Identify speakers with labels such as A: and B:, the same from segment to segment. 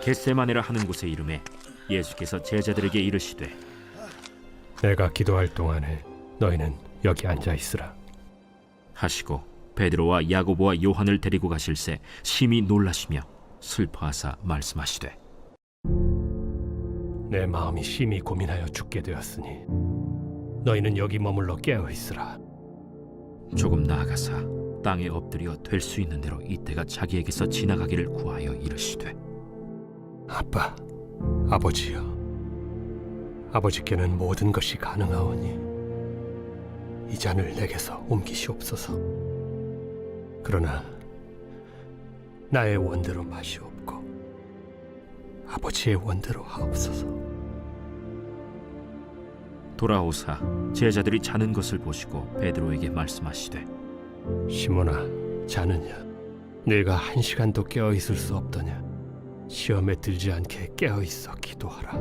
A: 겟세마네라 하는 곳에 이르매 예수께서 제자들에게 이르시되
B: 내가 기도할 동안에 너희는 여기 앉아 있으라
A: 하시고 베드로와 야고보와 요한을 데리고 가실새 심히 놀라시며 슬퍼하사 말씀하시되
B: 내 마음이 심히 고민하여 죽게 되었으니 너희는 여기 머물러 깨어 있으라.
A: 조금 나아가사 땅에 엎드려 될 수 있는 대로 이때가 자기에게서 지나가기를 구하여 이르시되
B: 아빠, 아버지여, 아버지께는 모든 것이 가능하오니 이 잔을 내게서 옮기시옵소서. 그러나 나의 원대로 마시옵고 아버지의 원대로 하옵소서.
A: 돌아오사 제자들이 자는 것을 보시고 베드로에게 말씀하시되
B: 시몬아, 자느냐? 네가 1시간도 깨어 있을 수 없더냐? 시험에 들지 않게 깨어 있어 기도하라.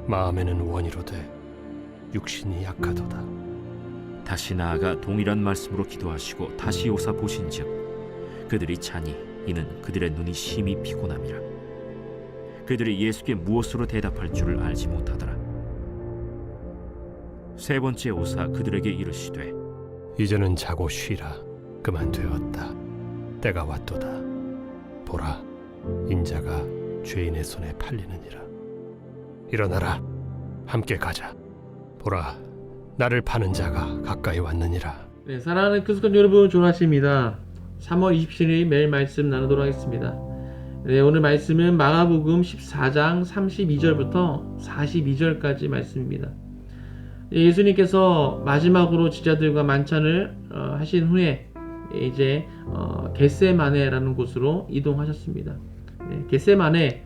B: 마음에는 원이로되 육신이 약하도다.
A: 다시 나아가 동일한 말씀으로 기도하시고 다시 오사 보신즉 그들이 자니 이는 그들의 눈이 심히 피곤함이라. 그들이 예수께 무엇으로 대답할 줄을 알지 못하더라. 세 번째 오사 그들에게 이르시되
B: 이제는 자고 쉬라. 그만 되었다. 때가 왔도다. 보라, 인자가 죄인의 손에 팔리느니라. 일어나라, 함께 가자. 보라, 나를 파는 자가 가까이 왔느니라.
C: 네, 사랑하는 크리스천 여러분, 좋은 아침입니다. 3월 27일 매일 말씀 나누도록 하겠습니다. 네, 오늘 말씀은 마가복음 14장 32절부터 42절까지 말씀입니다. 예수님께서 마지막으로 제자들과 만찬을 하신 후에 이제 겟세마네라는 곳으로 이동하셨습니다. 네, 겟세마네,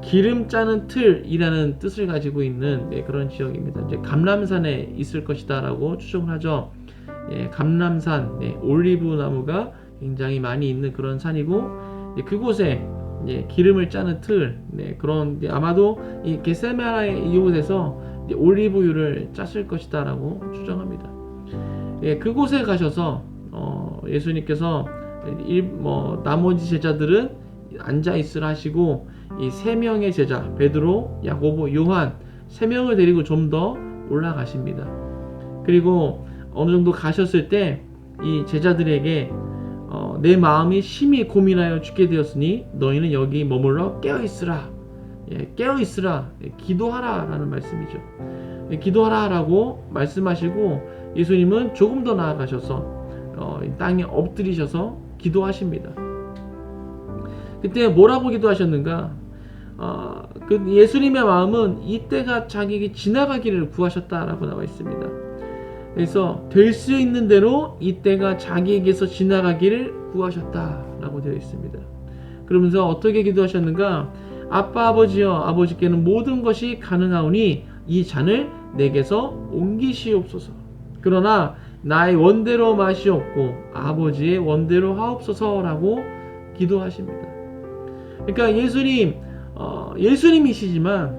C: 기름 짜는 틀이라는 뜻을 가지고 있는 그런 지역입니다. 이제 감람산에 있을 것이다라고 추정을 하죠. 감람산, 올리브 나무가 굉장히 많이 있는 그런 산이고, 그곳에 기름을 짜는 틀, 그런 아마도 이 겟세마네 이곳에서 올리브유를 짰을 것이다라고 추정합니다. 그곳에 가셔서 예수님께서 나머지 제자들은 앉아 있으라 하시고 이 세 명의 제자 베드로, 야고보, 요한 세 명을 데리고 좀 더 올라가십니다. 그리고 어느 정도 가셨을 때 이 제자들에게 내 마음이 심히 고민하여 죽게 되었으니 너희는 여기 머물러 깨어 있으라. 깨어 있으라. 기도하라 라는 말씀이죠. 기도하라 라고 말씀하시고 예수님은 조금 더 나아가셔서 땅에 엎드리셔서 기도하십니다. 그때 뭐라고 기도하셨는가? 그 예수님의 마음은 이때가 자기에게 지나가기를 구하셨다라고 나와 있습니다. 그래서 될 수 있는 대로 이때가 자기에게서 지나가기를 구하셨다라고 되어 있습니다. 그러면서 어떻게 기도하셨는가? 아빠, 아버지여, 아버지께는 모든 것이 가능하오니 이 잔을 내게서 옮기시옵소서. 그러나 나의 원대로 마시옵고 아버지의 원대로 하옵소서라고 기도하십니다. 그러니까 예수님이시지만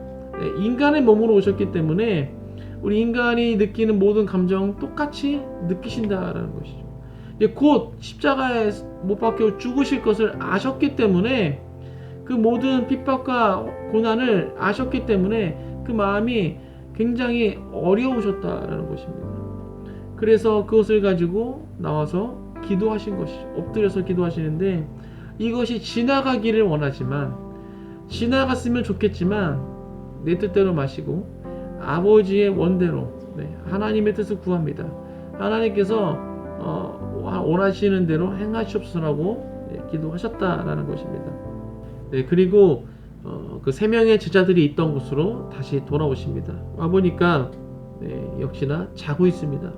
C: 인간의 몸으로 오셨기 때문에 우리 인간이 느끼는 모든 감정 똑같이 느끼신다라는 것이죠. 곧 십자가에 못 박혀 죽으실 것을 아셨기 때문에 그 모든 핍박과 고난을 아셨기 때문에 그 마음이 굉장히 어려우셨다라는 것입니다. 그래서 그것을 가지고 나와서 기도하신 것이죠. 엎드려서 기도하시는데 이것이 지나가기를 원하지만 지나갔으면 좋겠지만 내 뜻대로 마시고 아버지의 원대로 하나님의 뜻을 구합니다. 하나님께서 원하시는 대로 행하시옵소서라고 기도하셨다라는 것입니다. 그리고 그 세 명의 제자들이 있던 곳으로 다시 돌아오십니다. 와보니까 역시나 자고 있습니다.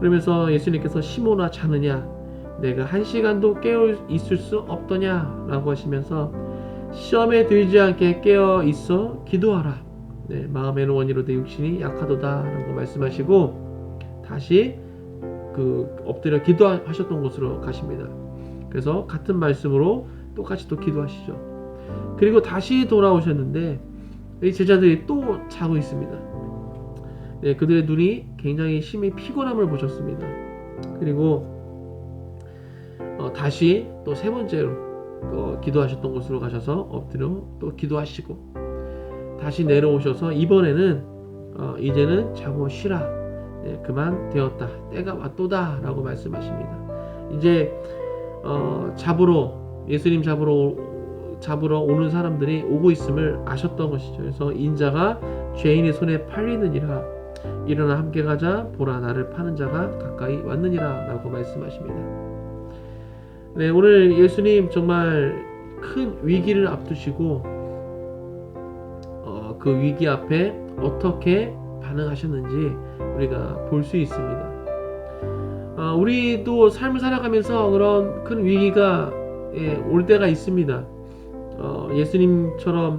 C: 그러면서 예수님께서 시몬아, 자느냐? 내가 1시간도 깨어 있을 수 없더냐? 라고 하시면서 시험에 들지 않게 깨어 있어 기도하라. 마음에는 원이로되 육신이 약하도다 라고 말씀하시고 다시 그 엎드려 기도하셨던 곳으로 가십니다. 그래서 같은 말씀으로 똑같이 또 기도하시죠. 그리고 다시 돌아오셨는데 이 제자들이 또 자고 있습니다. 그들의 눈이 굉장히 심히 피곤함을 보셨습니다. 그리고 다시 또 세 번째로 기도하셨던 곳으로 가셔서 엎드려 또 기도하시고 다시 내려오셔서 이번에는 이제는 자고 쉬라. 그만 되었다. 때가 왔도다. 라고 말씀하십니다. 이제 예수님 잡으러 오는 사람들이 오고 있음을 아셨던 것이죠. 그래서 인자가 죄인의 손에 팔리느니라. 일어나 함께 가자. 보라 나를 파는 자가 가까이 왔느니라. 라고 말씀하십니다. 네, 오늘 예수님 정말 큰 위기를 앞두시고 그 위기 앞에 어떻게 반응하셨는지 우리가 볼 수 있습니다. 우리도 삶을 살아가면서 그런 큰 위기가 올 때가 있습니다. 예수님처럼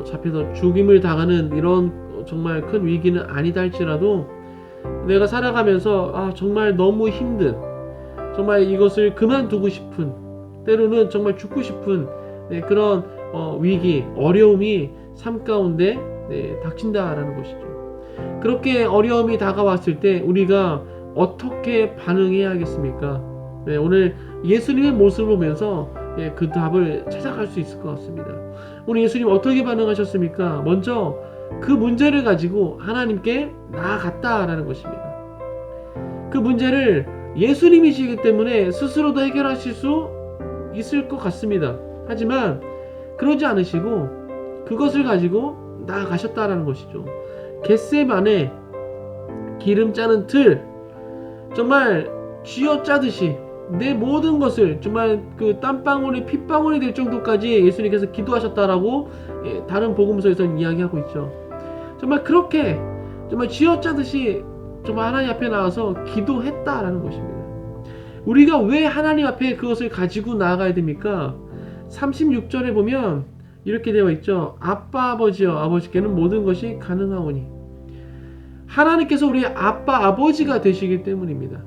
C: 잡혀서 죽임을 당하는 이런 정말 큰 위기는 아니다 할지라도 내가 살아가면서 정말 너무 힘든, 정말 이것을 그만두고 싶은, 때로는 정말 죽고 싶은 그런 위기, 어려움이 삶 가운데 닥친다라는 것이죠. 그렇게 어려움이 다가왔을 때 우리가 어떻게 반응해야 하겠습니까? 오늘 예수님의 모습을 보면서 그 답을 찾아갈 수 있을 것 같습니다. 오늘 예수님 어떻게 반응하셨습니까? 먼저 그 문제를 가지고 하나님께 나아갔다라는 것입니다. 그 문제를 예수님이시기 때문에 스스로도 해결하실 수 있을 것 같습니다. 하지만 그러지 않으시고 그것을 가지고 나아가셨다라는 것이죠. 겟세마네 기름 짜는 틀, 정말 쥐어짜듯이 내 모든 것을 정말 그 땀방울이 핏방울이 될 정도까지 예수님께서 기도하셨다라고 다른 복음서에서는 이야기하고 있죠. 정말 그렇게 정말 쥐어짜듯이 정말 하나님 앞에 나와서 기도했다라는 것입니다. 우리가 왜 하나님 앞에 그것을 가지고 나아가야 됩니까? 36절에 보면 이렇게 되어 있죠. 아빠 아버지여 아버지께는 모든 것이 가능하오니. 하나님께서 우리의 아빠 아버지가 되시기 때문입니다.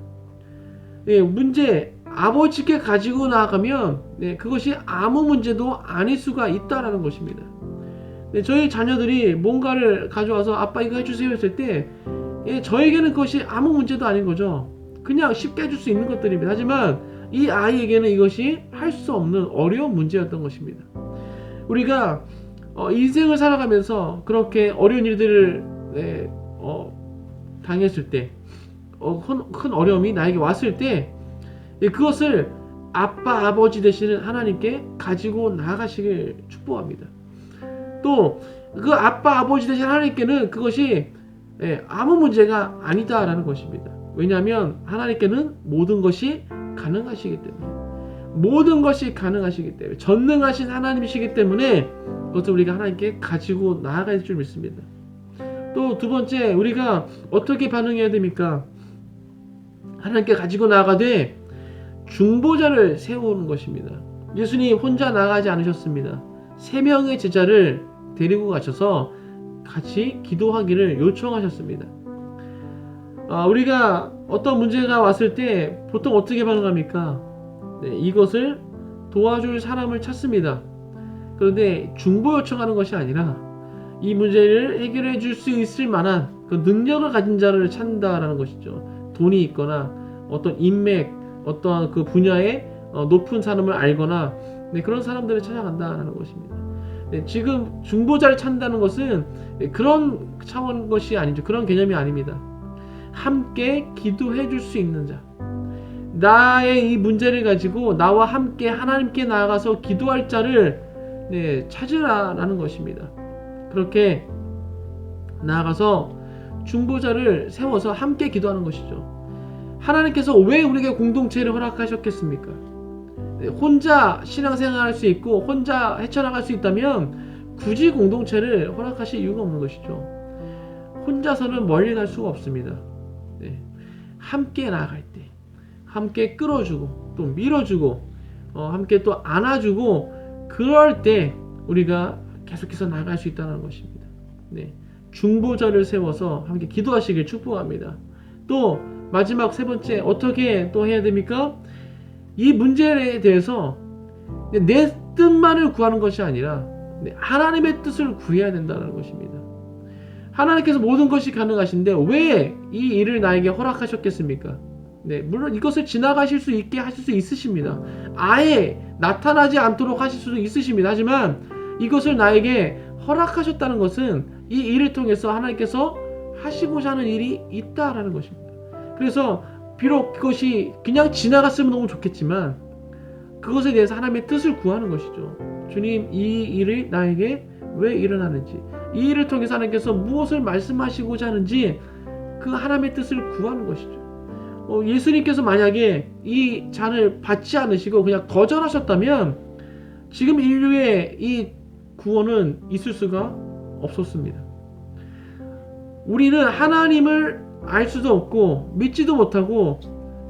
C: 문제 아버지께 가지고 나아가면 그것이 아무 문제도 아닐 수가 있다라는 것입니다. 저희 자녀들이 뭔가를 가져와서 아빠 이거 해주세요 했을 때 저에게는 그것이 아무 문제도 아닌 거죠. 그냥 쉽게 해줄 수 있는 것들입니다. 하지만 이 아이에게는 이것이 할 수 없는 어려운 문제였던 것입니다. 우리가 인생을 살아가면서 그렇게 어려운 일들을 당했을 때 큰 어려움이 나에게 왔을 때 그것을 아빠 아버지 되시는 하나님께 가지고 나아가시길 축복합니다. 또 그 아빠 아버지 되신 하나님께는 그것이 아무 문제가 아니다라는 것입니다. 왜냐하면 하나님께는 모든 것이 가능하시기 때문에, 모든 것이 가능하시기 때문에, 전능하신 하나님이시기 때문에 그것을 우리가 하나님께 가지고 나아갈 줄 믿습니다. 또 두 번째, 우리가 어떻게 반응해야 됩니까? 하나님께 가지고 나아가되 중보자를 세우는 것입니다. 예수님 혼자 나아가지 않으셨습니다. 3명의 제자를 데리고 가셔서 같이 기도하기를 요청하셨습니다. 우리가 어떤 문제가 왔을 때 보통 어떻게 반응합니까? 이것을 도와줄 사람을 찾습니다. 그런데 중보 요청하는 것이 아니라 이 문제를 해결해 줄 수 있을 만한 그 능력을 가진 자를 찾는다라는 것이죠. 돈이 있거나 어떤 인맥, 어떠한 그 분야에 높은 사람을 알거나 그런 사람들을 찾아간다라는 것입니다. 지금 중보자를 찾는다는 것은 그런 차원 것이 아니죠. 그런 개념이 아닙니다. 함께 기도해 줄 수 있는 자, 나의 이 문제를 가지고 나와 함께 하나님께 나아가서 기도할 자를 찾으라라는 것입니다. 그렇게 나아가서 중보자를 세워서 함께 기도하는 것이죠. 하나님께서 왜 우리에게 공동체를 허락하셨겠습니까? 혼자 신앙생활할 수 있고 혼자 헤쳐나갈 수 있다면 굳이 공동체를 허락하실 이유가 없는 것이죠. 혼자서는 멀리 갈 수가 없습니다. 함께 나아갈 때, 함께 끌어주고 또 밀어주고 함께 또 안아주고, 그럴 때 우리가 계속해서 나아갈 수 있다는 것입니다. 중보자를 세워서 함께 기도하시길 축복합니다. 또 마지막 세 번째, 어떻게 또 해야 됩니까? 이 문제에 대해서 내 뜻만을 구하는 것이 아니라 하나님의 뜻을 구해야 된다는 것입니다. 하나님께서 모든 것이 가능하신데 왜 이 일을 나에게 허락하셨겠습니까? 물론 이것을 지나가실 수 있게 하실 수 있으십니다. 아예 나타나지 않도록 하실 수도 있으십니다. 하지만 이것을 나에게 허락하셨다는 것은 이 일을 통해서 하나님께서 하시고자 하는 일이 있다라는 것입니다. 그래서 비록 그것이 그냥 지나갔으면 너무 좋겠지만 그것에 대해서 하나님의 뜻을 구하는 것이죠. 주님, 이 일이 나에게 왜 일어나는지, 이 일을 통해서 하나님께서 무엇을 말씀하시고자 하는지 그 하나님의 뜻을 구하는 것이죠. 예수님께서 만약에 이 잔을 받지 않으시고 그냥 거절하셨다면 지금 인류의 이 구원은 있을 수가 없었습니다. 우리는 하나님을 알 수도 없고 믿지도 못하고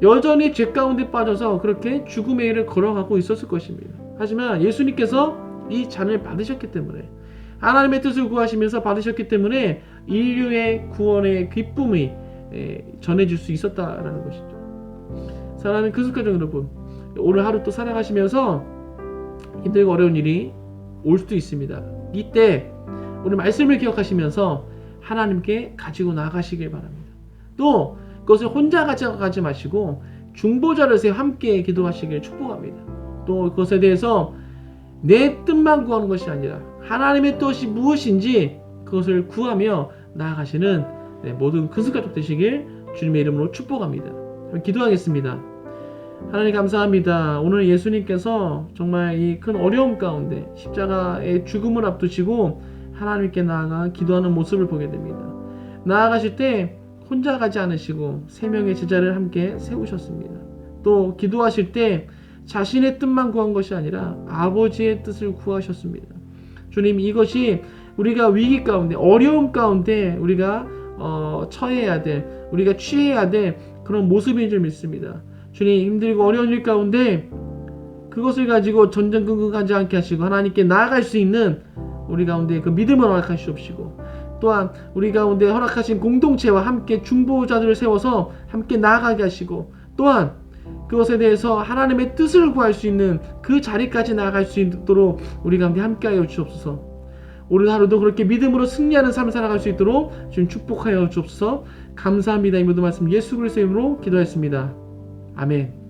C: 여전히 죄 가운데 빠져서 그렇게 죽음의 일을 걸어가고 있었을 것입니다. 하지만 예수님께서 이 잔을 받으셨기 때문에, 하나님의 뜻을 구하시면서 받으셨기 때문에 인류의 구원의 기쁨이 전해질 수 있었다라는 것이죠. 사랑하는 그리스도 여러분, 오늘 하루 또 살아가시면서 힘들고 어려운 일이 올 수도 있습니다. 이때 오늘 말씀을 기억하시면서 하나님께 가지고 나가시길 바랍니다. 또 그것을 혼자 가져가지 마시고 중보자를 세워 함께 기도하시길 축복합니다. 또 그것에 대해서 내 뜻만 구하는 것이 아니라 하나님의 뜻이 무엇인지 그것을 구하며 나아가시는 모든 그리스도 가족 되시길 주님의 이름으로 축복합니다. 기도하겠습니다. 하나님 감사합니다. 오늘 예수님께서 정말 이 큰 어려움 가운데 십자가의 죽음을 앞두시고 하나님께 나아가 기도하는 모습을 보게 됩니다. 나아가실 때 혼자 가지 않으시고 세 명의 제자를 함께 세우셨습니다. 또 기도하실 때 자신의 뜻만 구한 것이 아니라 아버지의 뜻을 구하셨습니다. 주님, 이것이 우리가 위기 가운데, 어려움 가운데 우리가 처해야 될, 우리가 취해야 될 그런 모습인 줄 믿습니다. 주님, 힘들고 어려운 일 가운데 그것을 가지고 전전긍긍하지 않게 하시고 하나님께 나아갈 수 있는 우리 가운데 그 믿음을 허락하시옵시고, 또한 우리 가운데 허락하신 공동체와 함께 중보자들을 세워서 함께 나아가게 하시고, 또한 그것에 대해서 하나님의 뜻을 구할 수 있는 그 자리까지 나아갈 수 있도록 우리 가운데 함께하여 주옵소서. 오늘 하루도 그렇게 믿음으로 승리하는 삶을 살아갈 수 있도록 주님 축복하여 주옵소서. 감사합니다. 이 모든 말씀 예수 그리스도의 이름으로 기도했습니다. 아멘.